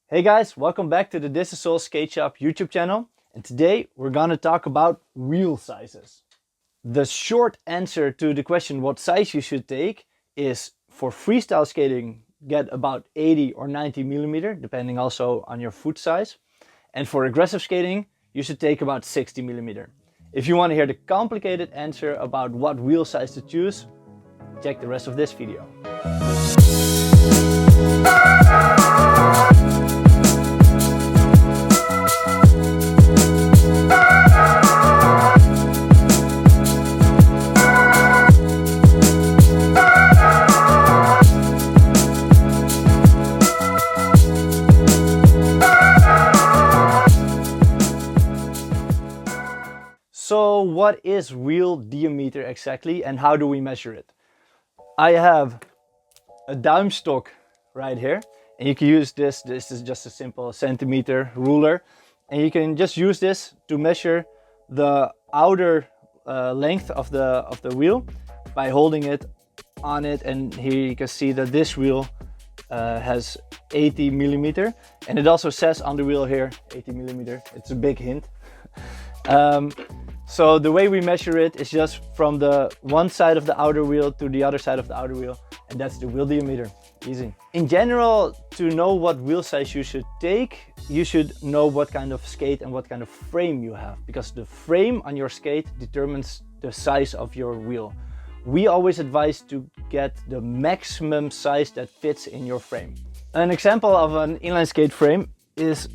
Hey guys, welcome back to the Thisissoul Skate Shop YouTube channel. And today we're gonna talk about wheel sizes. The short answer to the question what size you should take is for freestyle skating, get about 80 or 90 millimeter, depending also on your foot size. And for aggressive skating, you should take about 60 millimeter. If you want to hear the complicated answer about what wheel size to choose, check the rest of this video. So what is wheel diameter exactly and how do we measure it? I have a dime stock right here and you can use this. This is just a simple centimeter ruler and you can just use this to measure the outer length of the wheel by holding it on it, and here you can see that this wheel has 80 millimeter and it also says on the wheel here 80 millimeter. It's a big hint. So the way we measure it is just from the one side of the outer wheel to the other side of the outer wheel, and that's the wheel diameter. Easy. In general, to know what wheel size you should take, you should know what kind of skate and what kind of frame you have, because the frame on your skate determines the size of your wheel. We always advise to get the maximum size that fits in your frame. An example of an inline skate frame is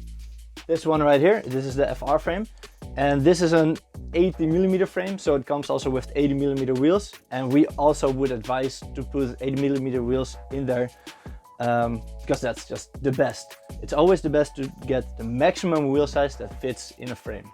this one right here. This is the FR frame, and this is an 80 millimeter frame, so it comes also with 80 millimeter wheels, and we also would advise to put 80 millimeter wheels in there because that's just the best. It's always the best to get the maximum wheel size that fits in a frame.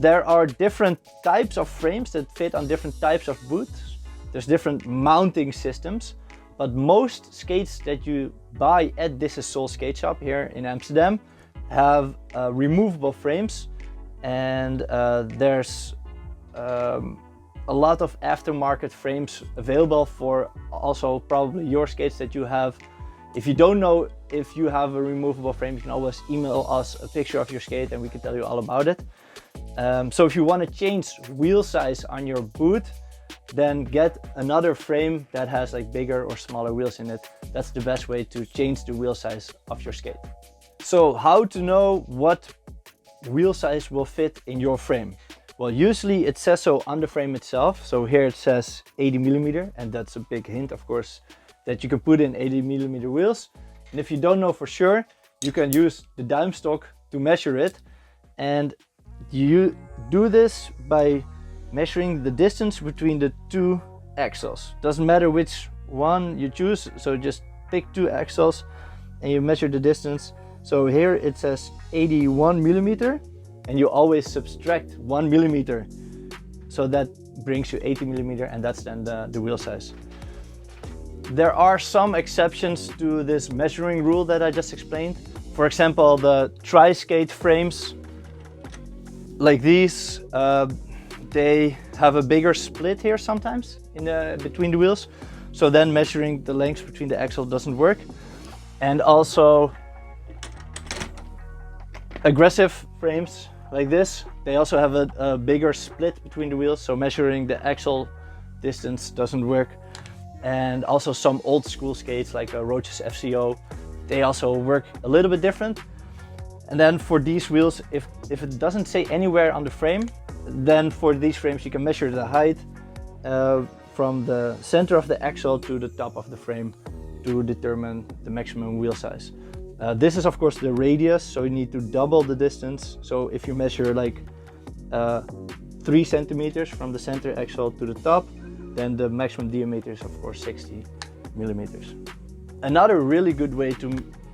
There are different types of frames that fit on different types of boots. There's different mounting systems, but most skates that you buy at Thisissoul Skate Shop here in Amsterdam have removable frames. And there's a lot of aftermarket frames available for also probably your skates that you have. If you don't know if you have a removable frame, you can always email us a picture of your skate and we can tell you all about it. So if you want to change wheel size on your boot, then get another frame that has like bigger or smaller wheels in it. That's the best way to change the wheel size of your skate. So how to know what wheel size will fit in your frame? Well, usually it says so on the frame itself. So here it says 80 millimeter, and that's a big hint, of course, that you can put in 80 millimeter wheels. And if you don't know for sure, you can use the dime stock to measure it. And you do this by measuring the distance between the two axles. Doesn't matter which one you choose, so just pick two axles and you measure the distance. So here it says 81 millimeter, and you always subtract 1 millimeter. So that brings you 80 millimeter, and that's then the wheel size. There are some exceptions to this measuring rule that I just explained. For example, the tri-skate frames like these, they have a bigger split here sometimes in between the wheels. So then measuring the length between the axle doesn't work. And also aggressive frames like this, they also have a bigger split between the wheels, so measuring the axle distance doesn't work. And also some old school skates like Roach's FCO, they also work a little bit different. And then for these wheels, if it doesn't say anywhere on the frame, then for these frames you can measure the height from the center of the axle to the top of the frame to determine the maximum wheel size. This is of course the radius, so you need to double the distance. So if you measure like 3 centimeters from the center axle to the top, then the maximum diameter is of course 60 millimeters. Another really good way to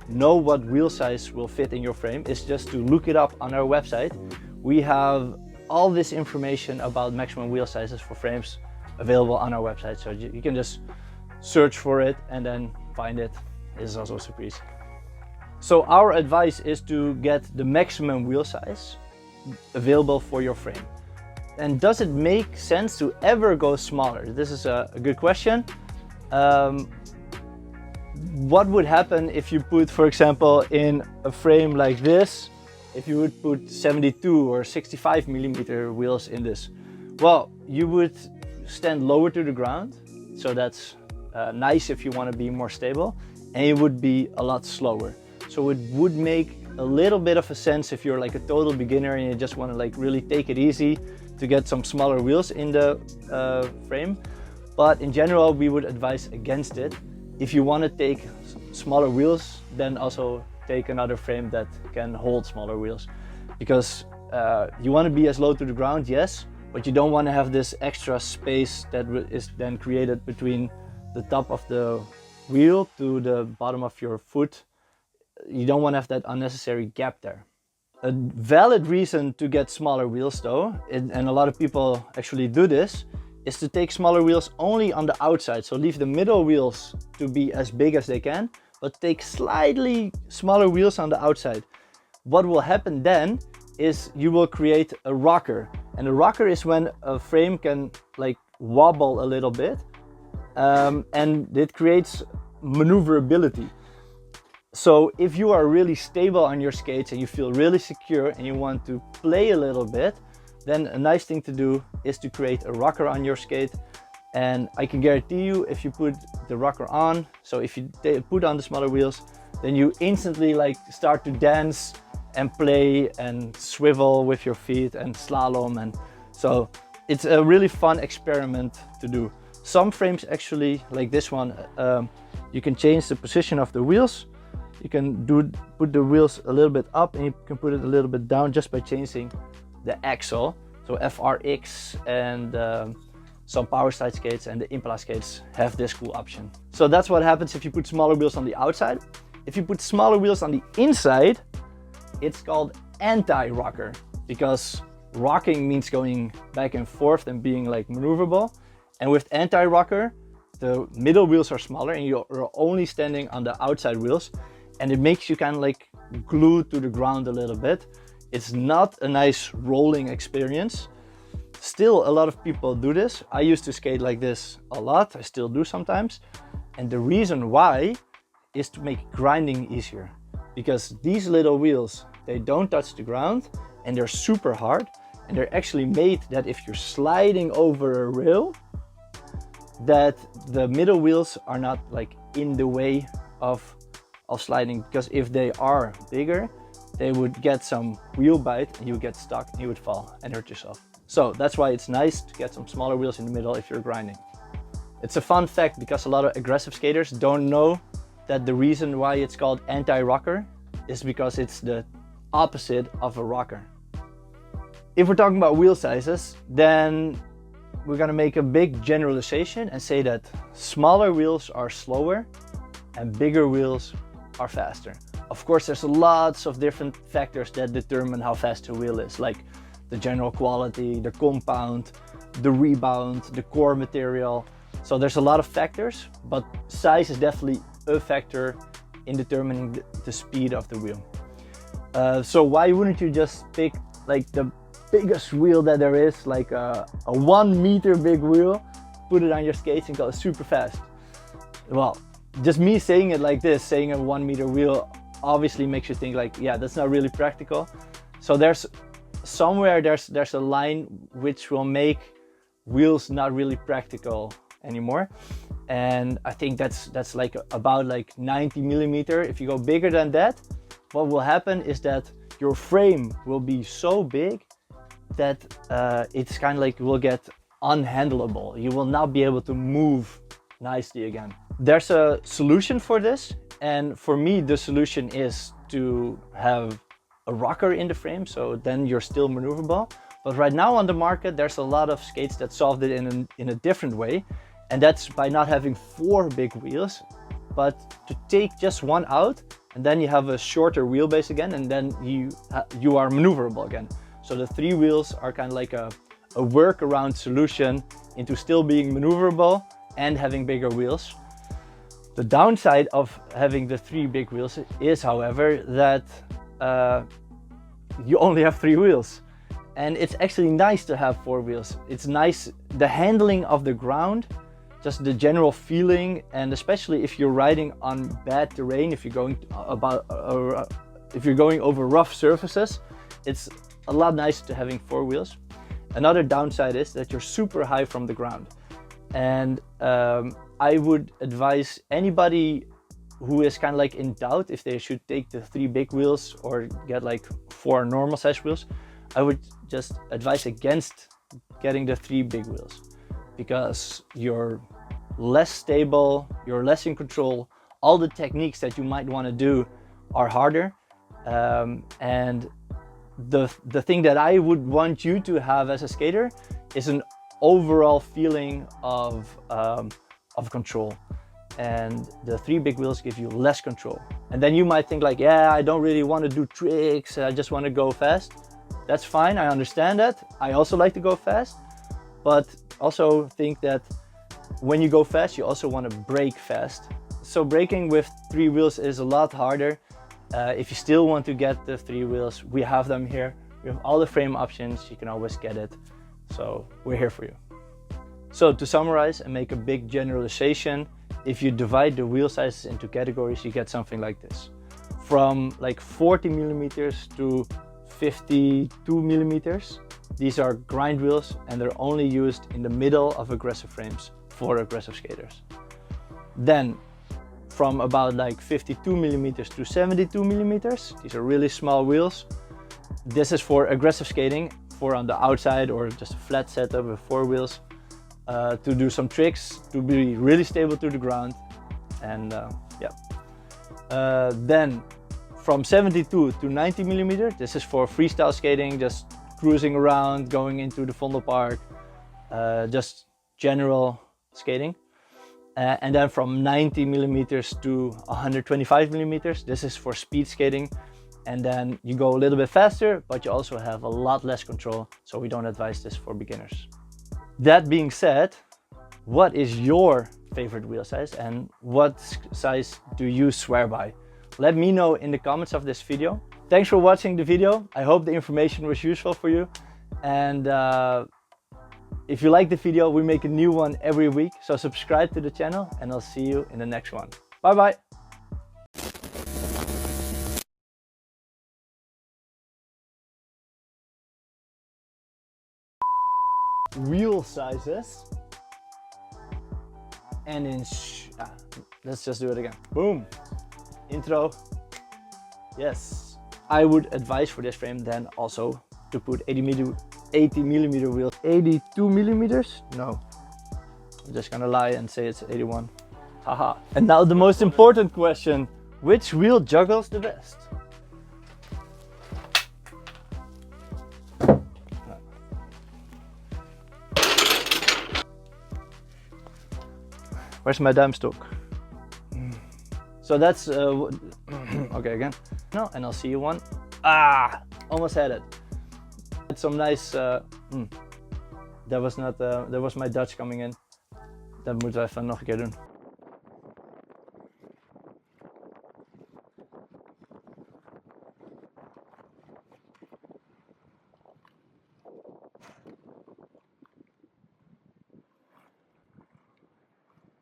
know what wheel size will fit in your frame is just to look it up on our website. We have all this information about maximum wheel sizes for frames available on our website, so you can just search for it and then find it. This is also super easy. So our advice is to get the maximum wheel size available for your frame. And does it make sense to ever go smaller? This is a good question. what would happen if you put, for example, in a frame like this, if you would put 72 or 65 millimeter wheels in this? Well, you would stand lower to the ground, so that's nice if you want to be more stable, and it would be a lot slower. So it would make a little bit of a sense if you're like a total beginner and you just want to like really take it easy to get some smaller wheels in the frame. But in general, we would advise against it. If you want to take smaller wheels, then also take another frame that can hold smaller wheels, because you want to be as low to the ground, yes, but you don't want to have this extra space that is then created between the top of the wheel to the bottom of your foot. You don't want to have that unnecessary gap there. A valid reason to get smaller wheels though, and a lot of people actually do this, is to take smaller wheels only on the outside. So leave the middle wheels to be as big as they can, but take slightly smaller wheels on the outside. What will happen then is you will create a rocker. And a rocker is when a frame can like wobble a little bit, and it creates maneuverability. So if you are really stable on your skates and you feel really secure and you want to play a little bit, then a nice thing to do is to create a rocker on your skate. And I can guarantee you, if you put the rocker on, so if you put on the smaller wheels, then you instantly like start to dance and play and swivel with your feet and slalom. And so it's a really fun experiment to do. Some frames actually, like this one, you can change the position of the wheels. You can put the wheels a little bit up and you can put it a little bit down just by changing the axle. So FRX and some power slide skates and the Impala skates have this cool option. So that's what happens if you put smaller wheels on the outside. If you put smaller wheels on the inside, it's called anti-rocker, because rocking means going back and forth and being like maneuverable. And with anti-rocker, the middle wheels are smaller and you're only standing on the outside wheels, and it makes you kind of like glued to the ground a little bit. It's not a nice rolling experience. Still, a lot of people do this. I used to skate like this a lot. I still do sometimes. And the reason why is to make grinding easier, because these little wheels, they don't touch the ground and they're super hard, and they're actually made that if you're sliding over a rail, that the middle wheels are not like in the way of sliding, because if they are bigger, they would get some wheel bite and you would get stuck and you would fall and hurt yourself. So that's why it's nice to get some smaller wheels in the middle if you're grinding. It's a fun fact, because a lot of aggressive skaters don't know that the reason why it's called anti-rocker is because it's the opposite of a rocker. If we're talking about wheel sizes, then we're gonna make a big generalization and say that smaller wheels are slower and bigger wheels are faster. Of course, there's lots of different factors that determine how fast a wheel is, like the general quality, the compound, the rebound, the core material. So there's a lot of factors, but size is definitely a factor in determining the speed of the wheel. So why wouldn't you just pick like the biggest wheel that there is, like a 1 meter big wheel, put it on your skates and go super fast? Well, just me saying it like this, saying a 1 meter wheel, obviously makes you think like, yeah, that's not really practical. So there's somewhere there's a line which will make wheels not really practical anymore. And I think that's like about like 90 millimeter. If you go bigger than that, what will happen is that your frame will be so big that it's kind of like will get unhandleable. You will not be able to move nicely again. There's a solution for this, and for me the solution is to have a rocker in the frame, so then you're still maneuverable. But right now on the market there's a lot of skates that solved it in a different way, and that's by not having 4 big wheels, but to take just one out, and then you have a shorter wheelbase again, and then you are maneuverable again. So the 3 wheels are kind of like a workaround solution into still being maneuverable and having bigger wheels. The downside of having the 3 big wheels is, however, that you only have 3 wheels. And it's actually nice to have 4 wheels. It's nice, the handling of the ground just the general feeling, and especially if you're riding on bad terrain, if you're going if you're going over rough surfaces, it's a lot nicer to having 4 wheels. Another downside is that you're super high from the ground, and I would advise anybody who is kind of like in doubt if they should take the 3 big wheels or get like 4 normal size wheels. I would just advise against getting the 3 big wheels, because you're less stable, you're less in control. All the techniques that you might want to do are harder, and the thing that I would want you to have as a skater is an overall feeling of control, and the 3 big wheels give you less control. And then you might think like, yeah, I don't really want to do tricks, I just want to go fast. That's fine, I understand that. I also like to go fast, but also think that when you go fast, you also want to brake fast. So braking with 3 wheels is a lot harder. If you still want to get the 3 wheels, we have them here. We have all the frame options, you can always get it. So we're here for you. So to summarize and make a big generalization, if you divide the wheel sizes into categories, you get something like this. From like 40 millimeters to 52 millimeters. These are grind wheels, and they're only used in the middle of aggressive frames for aggressive skaters. Then from about like 52 millimeters to 72 millimeters, these are really small wheels. This is for aggressive skating, for on the outside or just a flat setup with 4 wheels, to do some tricks, to be really stable to the ground. And then from 72 to 90 millimeters, this is for freestyle skating, just cruising around, going into the Vondel Park, just general skating. And then from 90 millimeters to 125 millimeters, this is for speed skating. And then you go a little bit faster, but you also have a lot less control, so we don't advise this for beginners. That being said, what is your favorite wheel size, and what size do you swear by? Let me know in the comments of this video. Thanks for watching the video. I hope the information was useful for you. And if you like the video, we make a new one every week. So subscribe to the channel, and I'll see you in the next one. Bye bye. Wheel sizes. And in let's just do it again. Boom. Intro. Yes. I would advise for this frame then also to put 80 millimeter wheels. 82 millimeters? No. I'm just gonna lie and say it's 81. Haha. And now the most important question. Which wheel juggles the best? Where's my duimstok? So that's okay again. No, and I'll see you one. Ah, almost had it. It's some nice. That was not. That was my Dutch coming in. Dat moeten we even nog een keer doen.